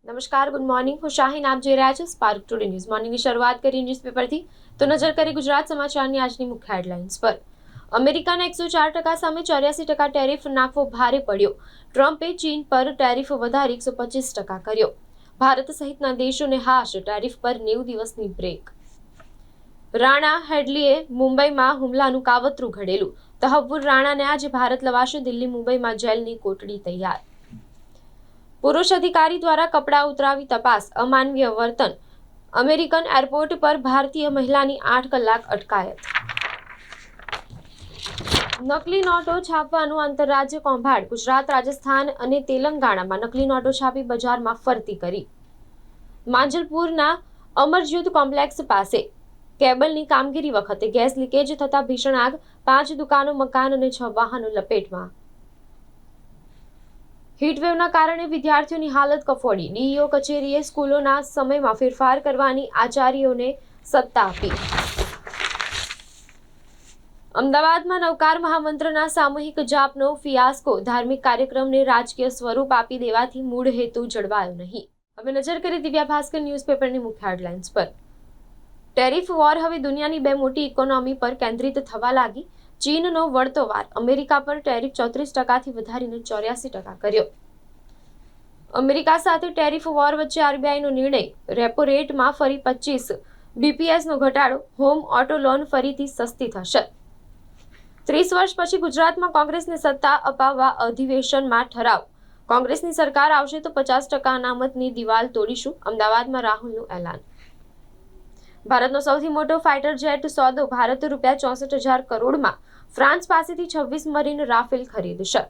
નમસ્કાર, good morning. હું શાહીન, આપ જોઈ રહ્યા છો સ્પાર્ક ટુડે ન્યૂઝ. મોર્નિંગની શરૂઆત કરી ન્યૂઝપેપરથી. તો નજર કરી ગુજરાત સમાચારની આજની મુખ્ય હેડલાઇન્સ પર. અમેરિકાના 104% સામે 84% ટેરિફ નાખવો ભારે પડ્યો. ટ્રમ્પે ચીન પર ટેરિફ વધારી 125% કર્યો. ભારત સહિતના દેશોને હાશ, ટેરિફ પર 90 દિવસની બ્રેક. રાણા હેડલીએ મુંબઈમાં હુમલાનું કાવતરું ઘડેલું. તહવ્વુર રાણાને આજે ભારત લવાશે. દિલ્હી મુંબઈમાં જેલની કોટડી તૈયાર. પુરુષ અધિકારી દ્વારા કપડાં ઉતરાવી તપાસ, અમાનવીય વર્તન. અમેરિકન એરપોર્ટ પર ભારતીય મહિલાની 8 કલાક અટકાયત. નકલી નોટો છાપવાનું આંતરરાજ્ય કૌભાંડ. ગુજરાત, રાજસ્થાન અને તેલંગાણામાં નકલી નોટો છાપી બજારમાં ફરતી કરી. માંજલપુરના અમરજ્યોત કોમ્પ્લેક્સ પાસે કેબલની કામગીરી વખતે ગેસ લીકેજ થતા ભીષણ આગ. 5 દુકાનો, મકાન અને 6 વાહનો લપેટમાં. હીટવેવના કારણે વિદ્યાર્થીઓની હાલત કફોડી. ડીઈઓ કચેરીએ સ્કૂલોના સમયમાં ફેરફાર કરવાની આચાર્યોને સત્તા આપી. અમદાવાદમાં નવકાર મહામંત્રના સામૂહિક જાપનો ફિયાસ્કો. ધાર્મિક કાર્યક્રમને રાજકીય સ્વરૂપ આપી દેવાથી મૂળ હેતુ જળવાયો નહીં. હવે નજર કરી દિવ્યા ભાસ્કર ન્યૂઝપેપરની મુખ્ય હેડલાઇન્સ પર. ટેરિફ વોર હવે દુનિયાની 2 મોટી ઇકોનોમી પર કેન્દ્રિત થવા લાગી. ચીનનો વળતો વાર. અમેરિકા પર ટેરિફ 34%થી વધારીને 84% કર્યો. અમેરિકા સાથે ટેરિફ વોર વચ્ચે આરબીઆઈનો નિર્ણય. રેપો રેટમાં ફરી 25 બીપીએસનો ઘટાડો. હોમ ઓટો લોન ફરીથી સસ્તી થશે. 30 વર્ષ પછી ગુજરાતમાં કોંગ્રેસને સત્તા અપાવવા અધિવેશનમાં ઠરાવ. કોંગ્રેસની સરકાર આવશે તો 50% અનામતની દિવાલ તોડીશું. અમદાવાદમાં રાહુલનું એલાન. ભારતનો સૌથી મોટો ફાઇટર જેટ સોદો. ભારત ₹64,000 કરોડમાં ફ્રાન્સ પાસેથી 26 મરીન રાફેલ ખરીદશે.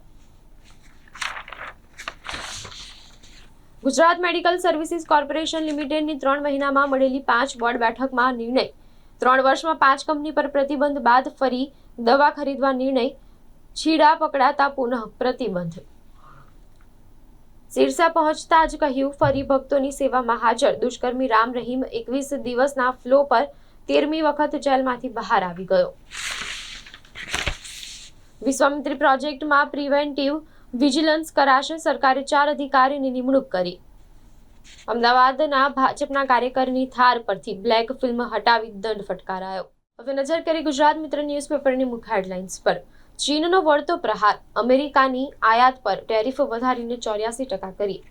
ગુજરાત મેડિકલ સર્વિસીસ કોર્પોરેશન લિમિટેડની 3 મહિનામાં મળેલી 5 બોર્ડ બેઠકમાં નિર્ણય. 3 વર્ષમાં 5 કંપની પર પ્રતિબંધ બાદ ફરી દવા ખરીદવા નિર્ણય. છીડા પકડાતા પુનઃ પ્રતિબંધ. સિરસા પહોંચતા જ કહ્યું, ફરી ભક્તોની સેવામાં હાજર. દુષ્કર્મી રામ રહીમ 21 દિવસના ફ્લો પર 13મી વખત જેલમાંથી બહાર આવી ગયો. વિશ્વામિત્રી પ્રોજેક્ટમાં પ્રિવેન્ટિવ વિજિલન્સ કરાશે. સરકારે 4 અધિકારીની નિમણૂક કરી. અમદાવાદના ભાજપના કાર્યકરની થાર પરથી બ્લેક ફિલ્મ હટાવી દંડ ફટકારાયો. હવે નજર કરી ગુજરાત મિત્ર ન્યૂઝપેપરની મુખ્ય હેડલાઇન્સ પર. ચીનનો વળતો પ્રહાર. અમેરિકાની આયાત પર ટેરિફ વધારીને 84% કરી.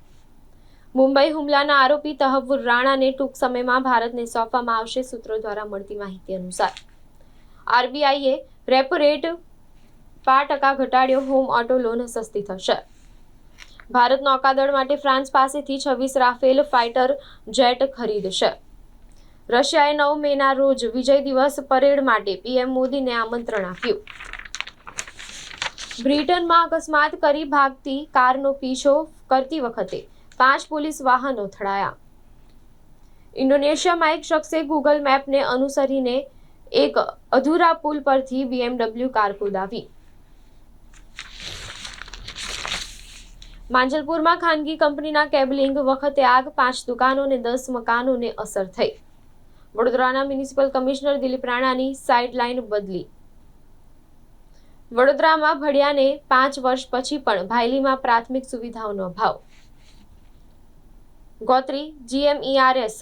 મુંબઈ હુમલાના આરોપી તહવ્વુર રાણાને ટૂંક સમયમાં ભારતને સોંપવામાં આવશે. સૂત્રો દ્વારા મળતી માહિતી અનુસાર આરબીઆઈએ રેપો રેટ 5% ઘટાડ્યો. હોમ ઓટો લોન સસ્તી થશે. ભારત નૌકાદળ માટે ફ્રાન્સ પાસેથી 26 રાફેલ ફાઇટર જેટ ખરીદશે. રશિયાએ 9 મેના રોજ વિજય દિવસ પરેડ માટે પીએમ મોદીને આમંત્રણ આપ્યું. બ્રિટનમાં અકસ્માત કરી ભાગતી કારનો પીછો કરતી વખતે 5 પોલીસ વાહનો અથડાયા. ઇન્ડોનેશિયામાં એક શખ્સે ગૂગલ મેપને અનુસરીને એક અધૂરા પુલ પરથી BMW કાર કુદાવી. માંજલપુરમાં ખાનગી કંપનીના કેબલિંગ વખતે આગ. 5 દુકાનો અને 10 મકાનોને અસર થઈ. વડોદરાના મ્યુનિસિપલ કમિશનર દિલીપ રાણાની સાઇડલાઇન બદલી. વડોદરામાં ભડિયાને 5 વર્ષ પછી પણ ભાયલીમાં પ્રાથમિક સુવિધાઓનો અભાવ. ગોત્રી GMERS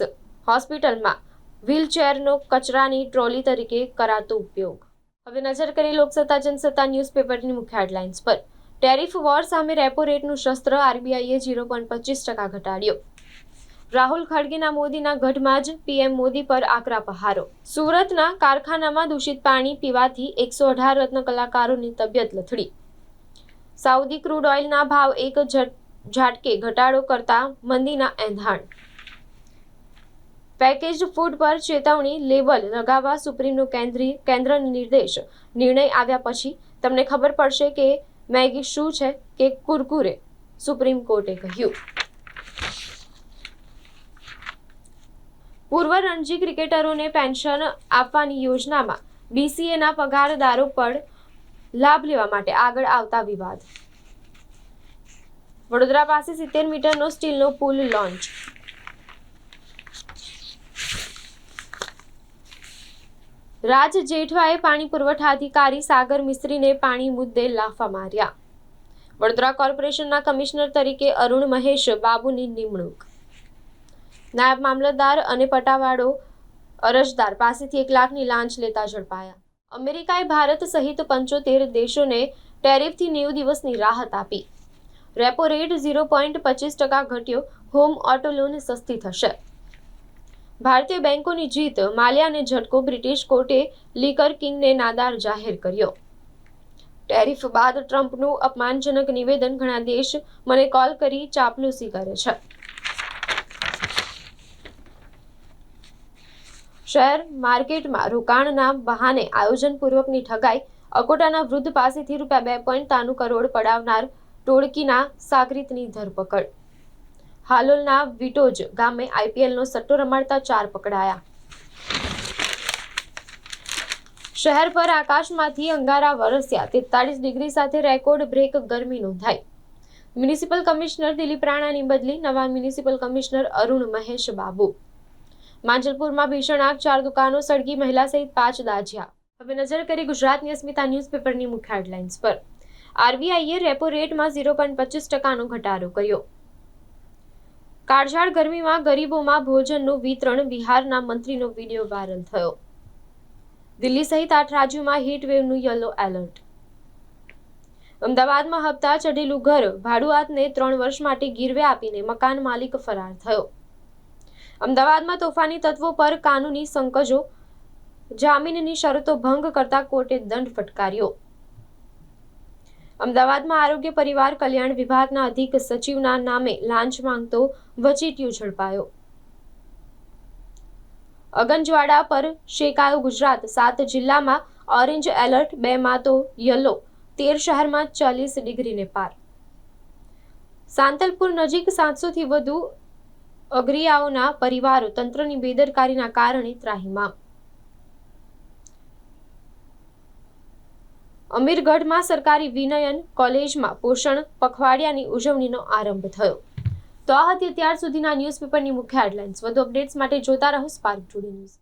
હોસ્પિટલમાં વ્હીલચેરનો કચરાની ટ્રોલી તરીકે કરાતો ઉપયોગ. હવે નજર કરી લોકસત્તા જનસત્તા ન્યૂઝપેપરની મુખ્ય હેડલાઇન્સ પર. ટેરિફ વોર સામે રેપો રેટનું શસ્ત્ર. આરબીઆઈએ 0.25% ઘટાડ્યો. રાહુલ ખડગેના મોદીના ગઢમાં જ પીએમ મોદી પર આકરા પ્રહારો. સુરતના કારખાનામાં દૂષિત પાણી પીવાથી 118 રત્ન કલાકારોની તબિયત લથડી. સાઉદી ક્રૂડ ઓઇલના ભાવ એક ઝાટકે ઘટાડો કરતા મંદીના એંધાણ. પેકેજ્ડ ફૂડ પર ચેતવણી લેબલ લગાવવા સુપ્રીમનો કેન્દ્ર નિર્દેશ. નિર્ણય આવ્યા પછી તમને ખબર પડશે કે મેગી શું છે કે કુરકુરે, સુપ્રીમ કોર્ટે કહ્યું. પૂર્વ રણજી ક્રિકેટરોને પેન્શન આપવાની યોજનામાં BCAના પગારદારો પર લાભ લેવા માટે આગળ આવતા વિવાદ. વડોદરા પાસે 70 મીટરનો સ્ટીલનો પુલ લોન્ચ. રાજ જેઠવાએ પાણી પુરવઠા અધિકારી સાગર મિસ્ત્રીને પાણી મુદ્દે લાફા માર્યા. વડોદરા કોર્પોરેશનના કમિશનર તરીકે અરુણ મહેશ બાબુની નિમણૂક. નાયબ મામલતદાર અને પટાવાળો અરજદાર પાસેથી 1 લાખની લાંચ લેતા ઝડપાયા. અમેરિકાએ ભારત સહિત 75 દેશોને ટેરિફથી 90 દિવસની રાહત આપી. રેપો રેટ 0.25% ઘટ્યો. હોમ ઓટો લોન સસ્તી થશે. ભારતીય બેંકોની જીત. માલ્યાને ઝટકો. બ્રિટિશ કોર્ટે લીકર કિંગને નાદાર જાહેર કર્યો. ટેરિફ બાદ ટ્રમ્પનું અપમાનજનક નિવેદન. ઘણા દેશ મને કોલ કરી ચાપલૂસી કરે છે. શેર માર્કેટમાં રોકાણના બહાને આયોજનપૂર્વકની ઠગાઈ. અકોટાના વૃદ્ધ પાસેથી ₹2.93 કરોડ પડાવનાર ટોળકીના સાગરીતની ધરપકડ. હાલોલના વિટોજ ગામે આઈપીએલનો સટ્ટો રમાડતા 4 પકડાયા. શહેર પર આકાશમાંથી અંગારા વરસ્યા. 43 ડિગ્રી સાથે રેકોર્ડ બ્રેક ગરમી નોંધાઈ. મ્યુનિસિપલ કમિશનર દિલીપ રાણાની બદલી. નવા મ્યુનિસિપલ કમિશનર અરુણ મહેશ બાબુ. માંજલપુરમાં ભીષણ આગ. 4 દુકાનો સળગી. મહિલા સહિત 5 દાઝ્યા. હવે નજર કરી ગુજરાતની અસ્મિતા ન્યૂઝપેપરની મુખ્ય હેડલાઇન્સ પર. આરબીઆઈએ રેપો રેટમાં 0.25%નો ઘટાડો કર્યો. કાળઝાળ ગરમીમાં ગરીબોમાં ભોજનનું વિતરણ. બિહારના મંત્રીનો વિડીયો વાયરલ થયો. દિલ્હી સહિત 8 રાજ્યોમાં હીટ વેવનું યલો એલર્ટ. અમદાવાદમાં હપ્તા ચઢેલું ઘર. ભાડુઆતને 3 વર્ષ માટે ગીરવે આપીને મકાન માલિક ફરાર થયો. અમદાવાદમાં તોફાની તત્વો પર કાનૂની સંકજો. જામીનની શરતો ભંગ કરતા કોર્ટે દંડ ફટકાર્યો. અમદાવાદમાં આરોગ્ય પરિવાર કલ્યાણ વિભાગના અધિક સચિવના નામે લાંચ માંગતો વચેટિયો ઝડપાયો. અગનજવાડા પર શેકાયો ગુજરાત. 7 જિલ્લામાં ઓરેન્જ એલર્ટ. 2માં તો યલો. 13 શહેરમાં 40 ડિગ્રીને પાર. સાંતલપુર નજીક 700થી વધુ અગરિયાઓના પરિવારો તંત્રની બેદરકારીના કારણે ત્રાહિમામ. અમીરગઢમાં સરકારી વિનયન કોલેજમાં પોષણ પખવાડિયાની ઉજવણીનો આરંભ થયો. તો આ હતી અત્યાર સુધીના ન્યૂઝપેપરની મુખ્ય હેડલાઇન્સ. વધુ અપડેટ્સ માટે જોતા રહો સ્પાર્ક ટુડે ન્યૂઝ.